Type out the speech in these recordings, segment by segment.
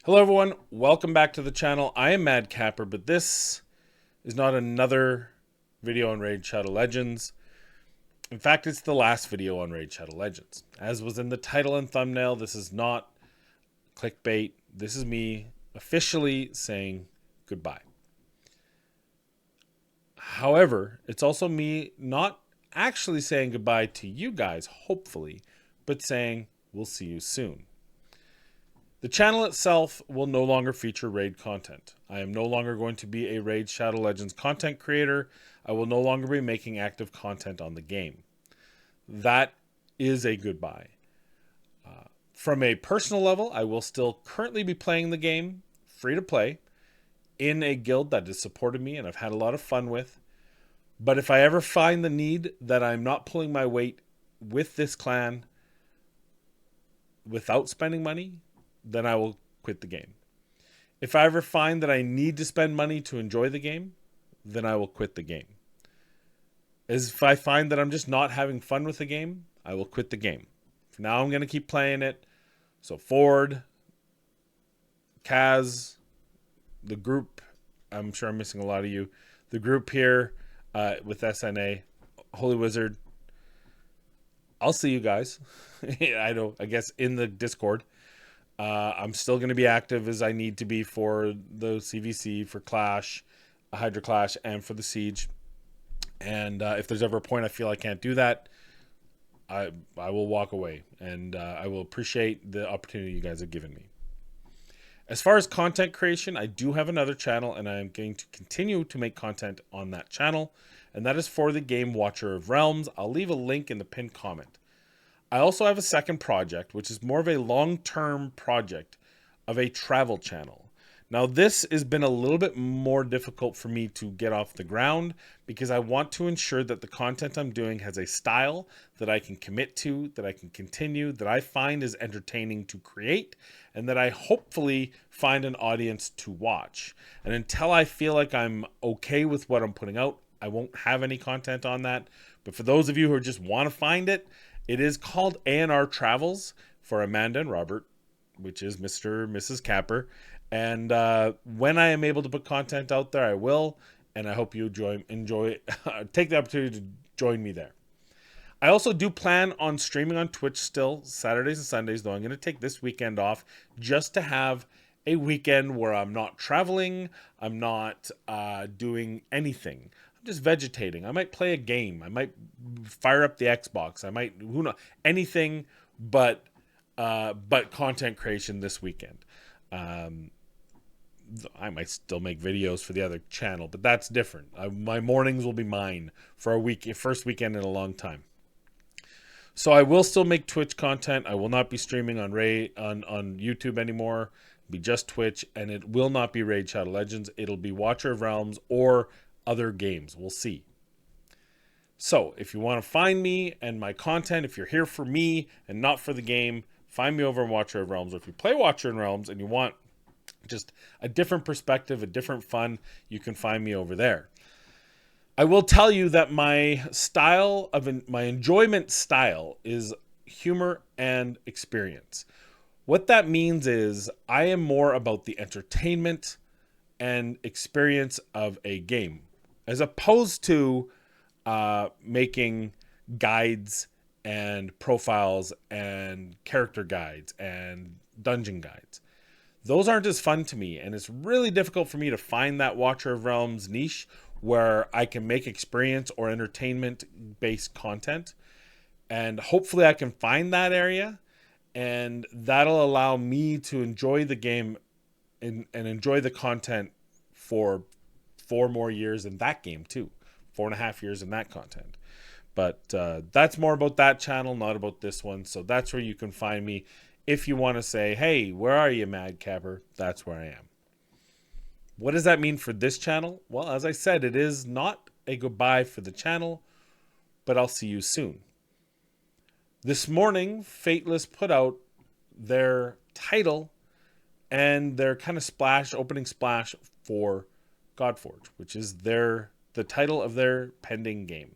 Hello everyone, welcome back to the channel. I am Mad Capper, but this is not another video on Raid Shadow Legends. In fact, it's the last video on Raid Shadow Legends. As was in the title and thumbnail, this is not clickbait. This is me officially saying goodbye. However, it's also me not actually saying goodbye to you guys, hopefully, but saying we'll see you soon. The channel itself will no longer feature raid content. I am no longer going to be a Raid Shadow Legends content creator. I will no longer be making active content on the game. That is a goodbye. From a personal level, I will still currently be playing the game, free to play, in a guild that has supported me and I've had a lot of fun with. But if I ever find the need that I'm not pulling my weight with this clan without spending money, then I will quit the game. If I ever find that I need to spend money to enjoy the game, then I will quit the game. As if I find that I'm just not having fun with the game, I will quit the game. For now, I'm going to keep playing it. So Ford, Kaz, the group, I'm sure I'm missing a lot of you. The group here with SNA, Holy Wizard. I'll see you guys. I guess in the Discord. I'm still going to be active as I need to be for the CVC, for Clash, Hydra Clash, and for the Siege. And if there's ever a point I feel I can't do that, I will walk away. And I will appreciate the opportunity you guys have given me. As far as content creation, I do have another channel, and I am going to continue to make content on that channel. And that is for the game Watcher of Realms. I'll leave a link in the pinned comment. I also have a second project, which is more of a long-term project of a travel channel. Now, this has been a little bit more difficult for me to get off the ground because I want to ensure that the content I'm doing has a style that I can commit to, that I can continue, that I find is entertaining to create, and that I hopefully find an audience to watch. And until I feel like I'm okay with what I'm putting out, I won't have any content on that. But for those of you who just want to find it, it is called A&R Travels for Amanda and Robert, which is Mr. and Mrs. Capper. And when I am able to put content out there, I will. And I hope you enjoy take the opportunity to join me there. I also do plan on streaming on Twitch still, Saturdays and Sundays, though I'm going to take this weekend off just to have a weekend where I'm not traveling, I'm not doing anything. Just vegetating. I might play a game. I might fire up the Xbox. I might, who knows, anything but content creation this weekend. I might still make videos for the other channel, but that's different. My mornings will be mine for first weekend in a long time. So I will still make Twitch content. I will not be streaming on YouTube anymore. It'll be just Twitch, and it will not be Raid Shadow Legends. It'll be Watcher of Realms or other games. We'll see. So if you want to find me and my content, if you're here for me and not for the game, find me over in Watcher of Realms. Or if you play Watcher of Realms and you want just a different perspective, a different fun, you can find me over there. I will tell you that my enjoyment style is humor and experience. What that means is I am more about the entertainment and experience of a game, as opposed to making guides and profiles and character guides and dungeon guides. Those aren't as fun to me, and it's really difficult for me to find that Watcher of Realms niche where I can make experience or entertainment-based content. And hopefully I can find that area, and that'll allow me to enjoy the game and enjoy the content for 4 more years in that game too. 4.5 years in that content. But that's more about that channel, not about this one. So that's where you can find me. If you want to say, hey, where are you, Mad Capper? That's where I am. What does that mean for this channel? Well, as I said, it is not a goodbye for the channel, but I'll see you soon. This morning, Fateless put out their title and their kind of opening splash for Godforge, which is the title of their pending game.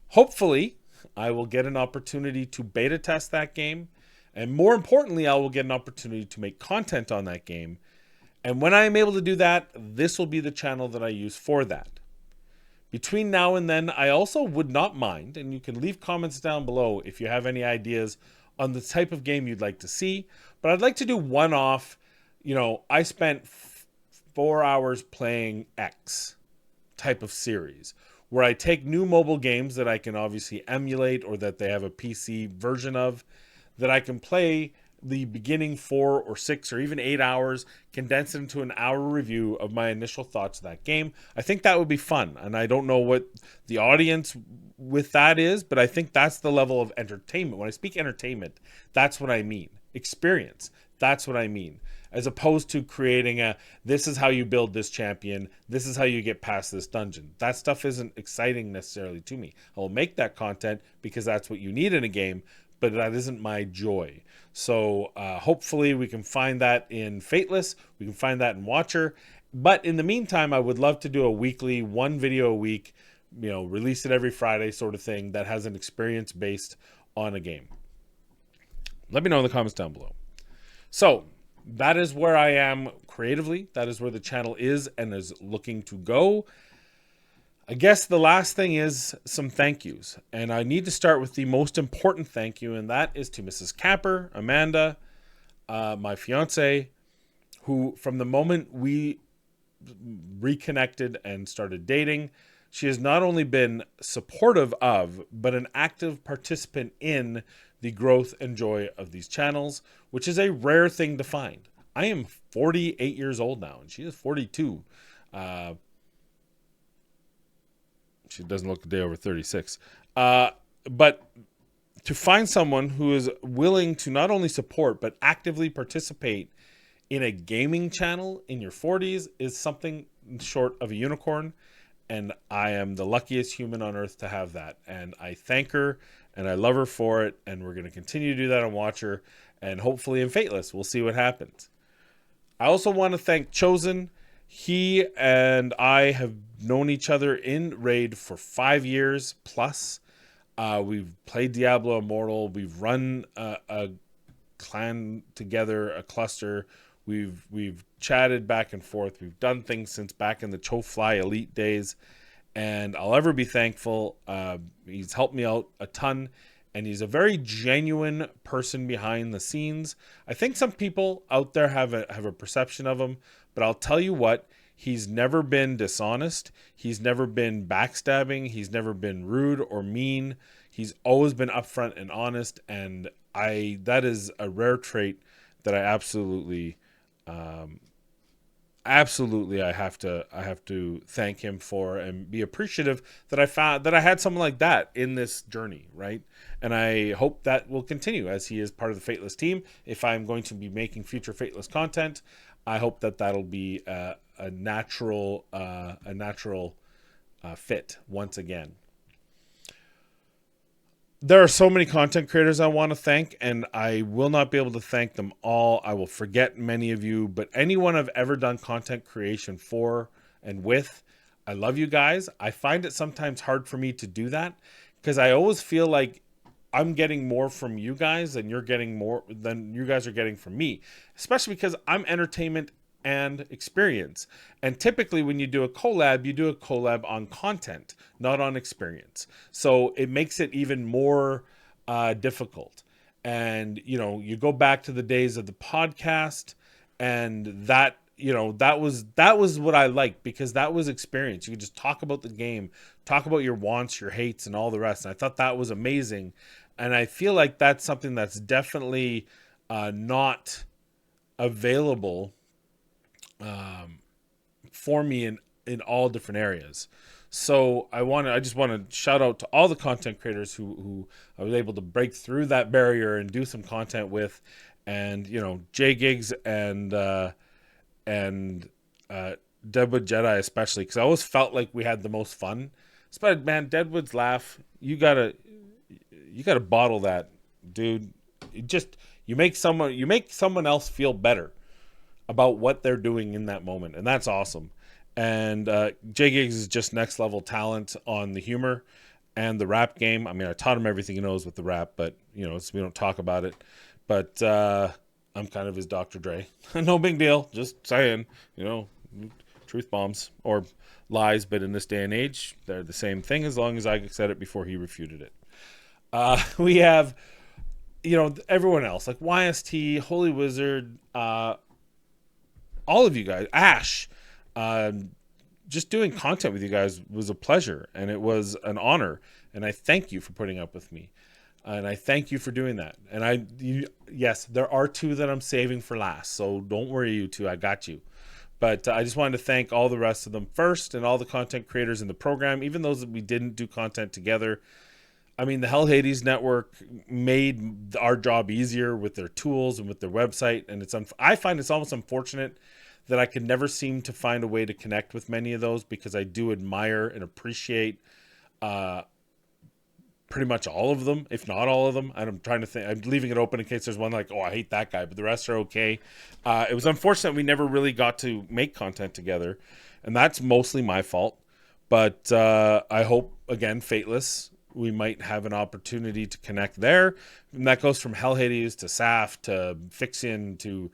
Hopefully, I will get an opportunity to beta test that game And more importantly, I will get an opportunity to make content on that game. And when I am able to do that, this will be the channel that I use for that. Between now and then, I also would not mind, and you can leave comments down below if you have any ideas on the type of game you'd like to see, but I'd like to do one-off, I spent 4 hours playing X type of series, where I take new mobile games that I can obviously emulate or that they have a PC version of, that I can play the beginning 4 or 6 or even 8 hours, condense it into an hour review of my initial thoughts of that game. I think that would be fun, and I don't know what the audience with that is, but I think that's the level of entertainment. When I speak entertainment, that's what I mean. Experience, that's what I mean. As opposed to creating this is how you build this champion, this is how you get past this dungeon. That stuff isn't exciting necessarily to me. I will make that content because that's what you need in a game, but that isn't my joy. So hopefully we can find that in Fateless. We can find that in Watcher. But in the meantime, I would love to do a weekly, 1 video a week, release it every Friday sort of thing that has an experience based on a game. Let me know in the comments down below. So that is where I am creatively. That is where the channel is and is looking to go. I guess the last thing is some thank yous. And I need to start with the most important thank you, and that is to Mrs. Capper, Amanda, my fiance, who from the moment we reconnected and started dating, she has not only been supportive of, but an active participant in the growth and joy of these channels, which is a rare thing to find. I am 48 years old now, and she is 42. She doesn't look a day over 36. But to find someone who is willing to not only support, but actively participate in a gaming channel in your 40s is something short of a unicorn. And I am the luckiest human on earth to have that. And I thank her and I love her for it. And we're going to continue to do that on Watcher. And hopefully in Fateless, we'll see what happens. I also want to thank Chosen. He and I have known each other in Raid for 5 years plus. We've played Diablo Immortal. We've run a clan together, a cluster. We've chatted back and forth. We've done things since back in the Chofly Elite days. And I'll ever be thankful. He's helped me out a ton. And he's a very genuine person behind the scenes. I think some people out there have a perception of him. But I'll tell you what, he's never been dishonest. He's never been backstabbing. He's never been rude or mean. He's always been upfront and honest. And that is a rare trait that I absolutely I have to thank him for and be appreciative that I had someone like that in this journey, right? And I hope that will continue as he is part of the Fateless team. If I'm going to be making future Fateless content, I hope that that'll be a natural fit once again. There are so many content creators I want to thank, and I will not be able to thank them all. I will forget many of you, but anyone I've ever done content creation for and with, I love you guys. I find it sometimes hard for me to do that because I always feel like I'm getting more from you guys than you're getting more than you guys are getting from me, especially because I'm entertainment and experience. And typically when you do a collab on content, not on experience. So it makes it even more difficult. And, you go back to the days of the podcast and that was what I liked because that was experience. You could just talk about the game, talk about your wants, your hates, and all the rest. And I thought that was amazing. And I feel like that's something that's definitely not available for me in all different areas. So I just want to shout out to all the content creators who I was able to break through that barrier and do some content with, and J Gigs and Deadwood Jedi especially, because I always felt like we had the most fun. But man, Deadwood's laugh, you gotta bottle that, dude. You make someone else feel better about what they're doing in that moment, and that's awesome. And J Gigs is just next level talent on the humor, and the rap game. I mean, I taught him everything he knows with the rap, but we don't talk about it. But I'm kind of his Dr. Dre. No big deal. Just saying, truth bombs or lies, but in this day and age, they're the same thing as long as I said it before he refuted it. We have, everyone else like YST, Holy Wizard, all of you guys, Ash. Just doing content with you guys was a pleasure, and it was an honor, and I thank you for putting up with me, and I thank you for doing that. And yes, there are two that I'm saving for last, so don't worry, you two, I got you. But I just wanted to thank all the rest of them first, and all the content creators in the program, even those that we didn't do content together. I mean, the Hell Hades Network made our job easier with their tools and with their website, and I find it's almost unfortunate that I can never seem to find a way to connect with many of those, because I do admire and appreciate pretty much all of them, if not all of them. And I'm trying to think, I'm leaving it open in case there's one like, oh, I hate that guy, but the rest are okay. It was unfortunate we never really got to make content together, and that's mostly my fault. But I hope, again, Fateless, we might have an opportunity to connect there. And that goes from Hell Hades to Saf to Fixian to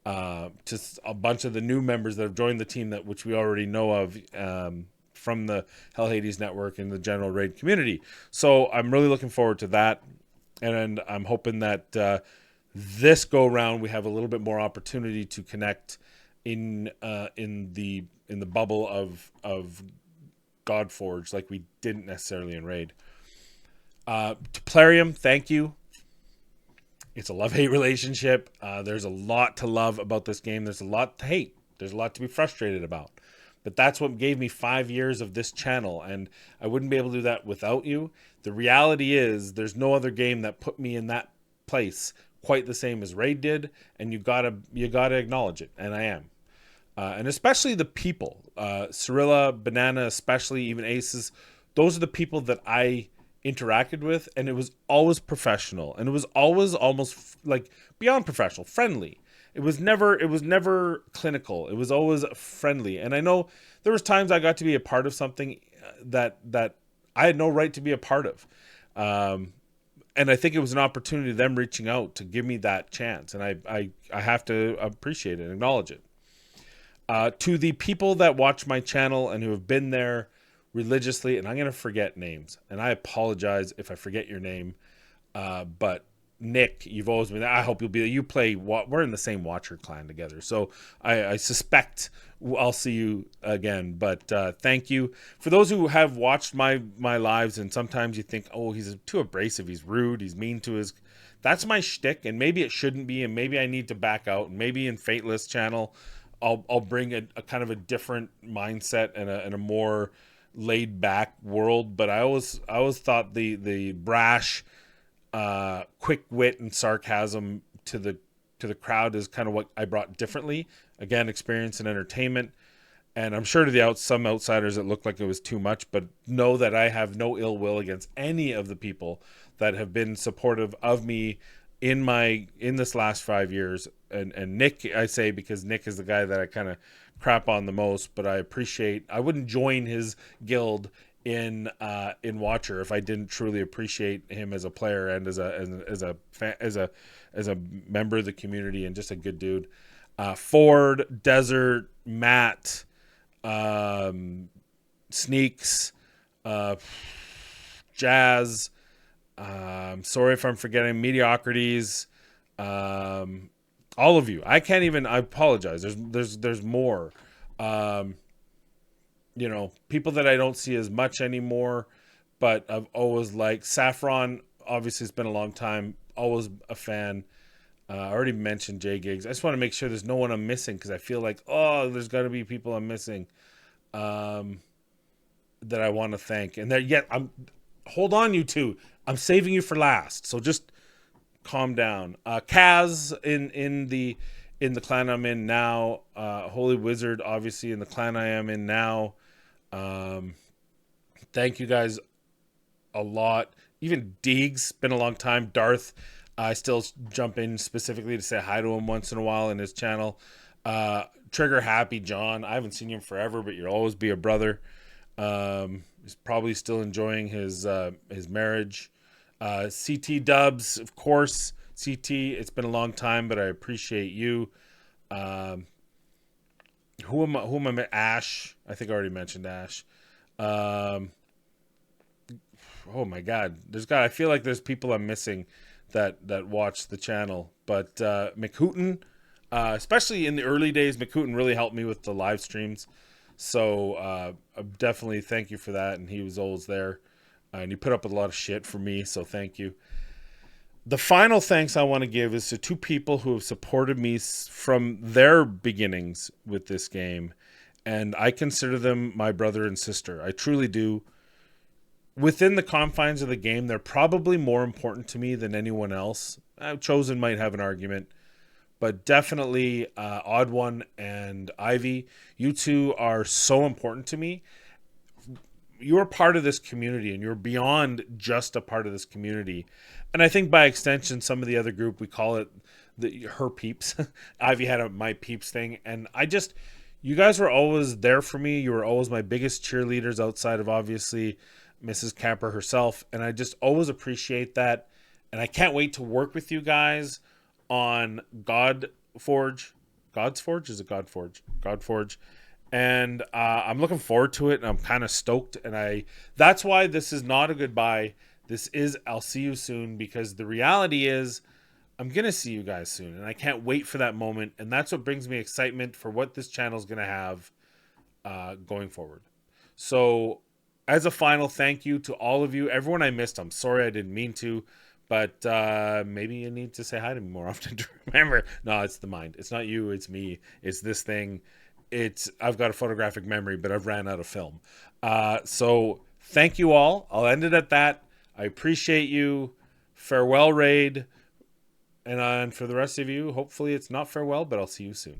a bunch of the new members that have joined the team, which we already know of from the Hell Hades Network and the general raid community. So I'm really looking forward to that, and I'm hoping that this go round we have a little bit more opportunity to connect in the bubble of Godforge, like we didn't necessarily in raid. To Plarium, thank you. It's a love-hate relationship. There's a lot to love about this game. There's a lot to hate. There's a lot to be frustrated about. But that's what gave me 5 years of this channel, and I wouldn't be able to do that without you. The reality is there's no other game that put me in that place quite the same as Raid did, and you gotta acknowledge it, and I am. And especially the people. Cirilla, Banana, especially, even Aces. Those are the people that I interacted with, and it was always professional, and it was always almost like beyond professional, friendly. It was never clinical. It was always friendly. And I know there was times I got to be a part of something that I had no right to be a part of, and I think it was an opportunity, them reaching out to give me that chance, and I have to appreciate it and acknowledge it. To the people that watch my channel and who have been there religiously, and I'm going to forget names, and I apologize if I forget your name, but Nick, you've always been there. I hope we're in the same Watcher clan together, so I suspect I'll see you again, but thank you. For those who have watched my lives, and sometimes you think, oh, he's too abrasive, he's rude, he's mean to his... That's my shtick, and maybe it shouldn't be, and maybe I need to back out, and maybe in Fateless channel I'll bring a kind of a different mindset and a more laid back world. But I always thought the brash, quick wit and sarcasm to the crowd is kind of what I brought differently. Again, experience and entertainment, and I'm sure to some outsiders it looked like it was too much. But know that I have no ill will against any of the people that have been supportive of me in this last 5 years. And Nick, I say because Nick is the guy that I kind of crap on the most, but I wouldn't join his guild in Watcher if I didn't truly appreciate him as a player and as a member of the community, and just a good dude. Ford, Desert, Matt, Sneaks, Jazz, sorry if I'm forgetting, Mediocrities, all of you. I apologize. There's more. People that I don't see as much anymore, but I've always liked. Saffron, obviously it's been a long time, always a fan. I already mentioned J Gigs. I just want to make sure there's no one I'm missing, because I feel like, there's got to be people I'm missing that I want to thank. And hold on, you two. I'm saving you for last, so just calm down. Kaz in the clan I'm in now. Holy Wizard, obviously, in the clan I am in now. Thank you guys a lot. Even Deegs, been a long time. Darth, I still jump in specifically to say hi to him once in a while in his channel. Trigger Happy John, I haven't seen you in forever, but you'll always be a brother. He's probably still enjoying his marriage. CT Dubs, of course. CT, it's been a long time, but I appreciate you. Um, who am I? Ash. I think I already mentioned Ash. Um, oh my God, I feel like there's people I'm missing that watch the channel. But McHooten, especially in the early days, McHooten really helped me with the live streams. So definitely thank you for that. And he was always there, and he put up with a lot of shit for me. So thank you. The final thanks I want to give is to two people who have supported me from their beginnings with this game, and I consider them my brother and sister. I truly do. Within the confines of the game, they're probably more important to me than anyone else. Chosen might have an argument, but definitely Odd One and Ivy. You two are so important to me. You're part of this community, and you're beyond just a part of this community. And I think by extension, some of the other group, we call it her peeps. Ivy had a my peeps thing, and you guys were always there for me. You were always my biggest cheerleaders outside of obviously Mrs. Camper herself, and I just always appreciate that. And I can't wait to work with you guys on God's Forge. Is it God Forge? God Forge. And I'm looking forward to it, and I'm kind of stoked. And that's why this is not a goodbye. This is I'll see you soon, because the reality is I'm gonna see you guys soon, and I can't wait for that moment. And that's what brings me excitement for what this channel is gonna have going forward. So, as a final thank you to all of you, everyone I missed, I'm sorry I didn't mean to, but maybe you need to say hi to me more often to remember. No, it's the mind. It's not you. It's me. It's this thing. I've got a photographic memory, but I've ran out of film. So thank you all. I'll end it at that. I appreciate you. Farewell, Raid. And for the rest of you, hopefully it's not farewell, but I'll see you soon.